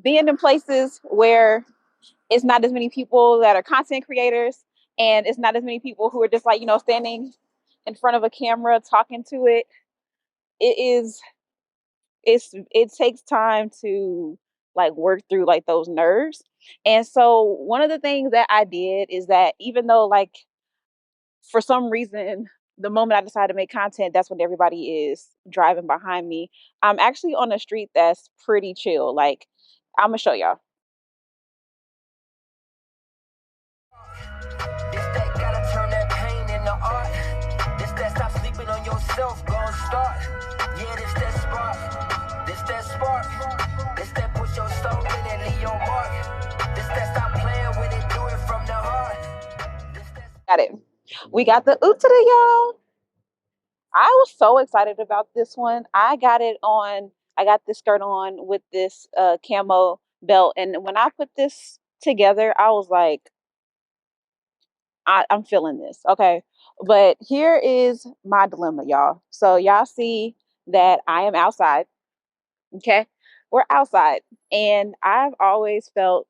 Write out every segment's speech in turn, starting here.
being in places where it's not as many people that are content creators, and it's not as many people who are just like, standing in front of a camera talking to it. It is it takes time to like work through like those nerves. And so one of the things that I did is that even though like for some reason the moment I decided to make content, that's when everybody is driving behind me. I'm actually on a street that's pretty chill. Like I'm gonna show y'all. This that gotta turn that pain into art. This that stop sleeping on yourself, gon' start. Yeah, this that spark. This that spark. This that put your soul in and leave your mark. This that stop playing with it, do it from the heart. Got it. We got the oot to the y'all. I was so excited about this one. I got this skirt on with this camo belt. And when I put this together, I was like, I'm feeling this. Okay. But here is my dilemma, y'all. So y'all see that I am outside. Okay. We're outside. And I've always felt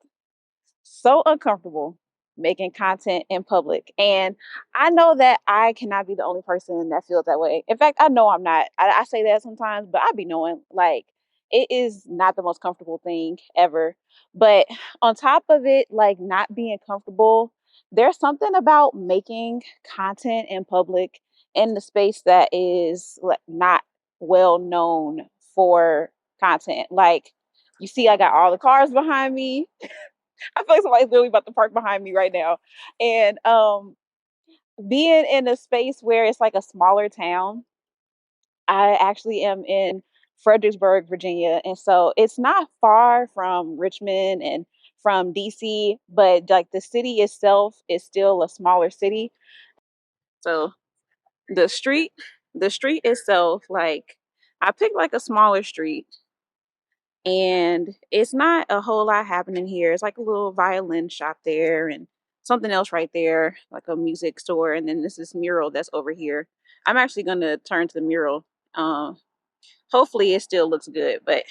so uncomfortable making content in public. And I know that I cannot be the only person that feels that way. In fact, I know I'm not. I say that sometimes, but I be knowing like it is not the most comfortable thing ever. But on top of it, like not being comfortable, there's something about making content in public in the space that is like not well known for content. Like you see, I got all the cars behind me. I feel like somebody's literally about to park behind me right now. And being in a space where it's like a smaller town, I actually am in Fredericksburg, Virginia. And so it's not far from Richmond and from DC, but like the city itself is still a smaller city. So the street, the street itself, like I picked like a smaller street, and it's not a whole lot happening here. It's like a little violin shop there and something else right there, like a music store. And then this mural that's over here. I'm actually gonna turn to the mural. Hopefully it still looks good, but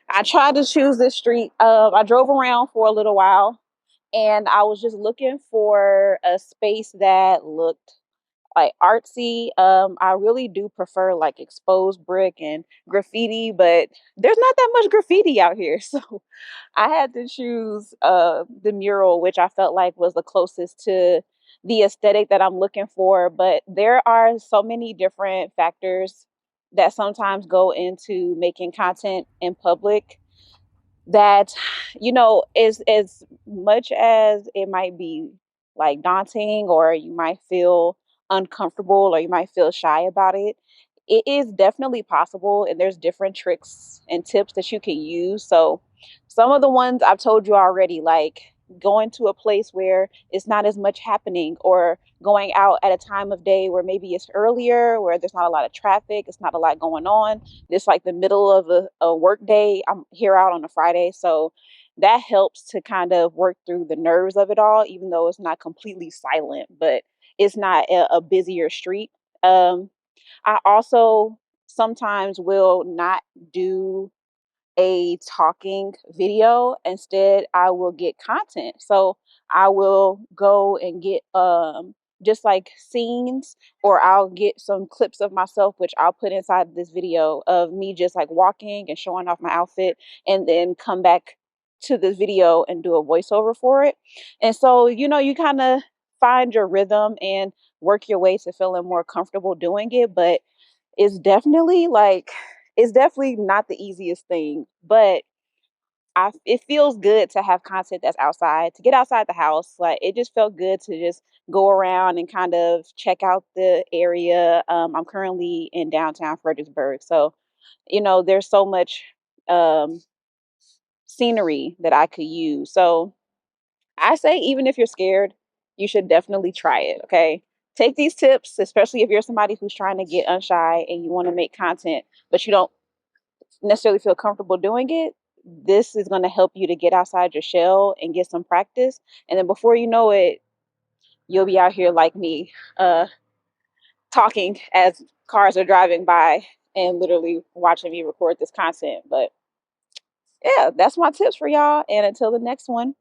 I tried to choose this street. I drove around for a little while, and I was just looking for a space that looked like artsy. I really do prefer like exposed brick and graffiti, but there's not that much graffiti out here. So I had to choose the mural, which I felt like was the closest to the aesthetic that I'm looking for. But there are so many different factors that sometimes go into making content in public that is as much as it might be like daunting, or you might feel uncomfortable, or you might feel shy about it. It is definitely possible, and there's different tricks and tips that you can use. So some of the ones I've told you already, like going to a place where it's not as much happening, or going out at a time of day where maybe it's earlier, where there's not a lot of traffic, it's not a lot going on. It's like the middle of a work day. I'm here out on a Friday. So that helps to kind of work through the nerves of it all, even though it's not completely silent, but it's not a busier street. I also sometimes will not do a talking video. Instead, I will get content. So I will go and get just like scenes, or I'll get some clips of myself, which I'll put inside this video of me just like walking and showing off my outfit, and then come back to this video and do a voiceover for it. And so, you kind of find your rhythm and work your way to feeling more comfortable doing it. But it's definitely like it's definitely not the easiest thing, but it feels good to have content that's outside, to get outside the house. Like it just felt good to just go around and kind of check out the area. I'm currently in downtown Fredericksburg, so there's so much um, scenery that I could use. So I say, even if you're scared, you should definitely try it. Okay. Take these tips, especially if you're somebody who's trying to get unshy and you want to make content, but you don't necessarily feel comfortable doing it. This is going to help you to get outside your shell and get some practice. And then before you know it, you'll be out here like me, talking as cars are driving by and literally watching me record this content. But yeah, that's my tips for y'all. And until the next one.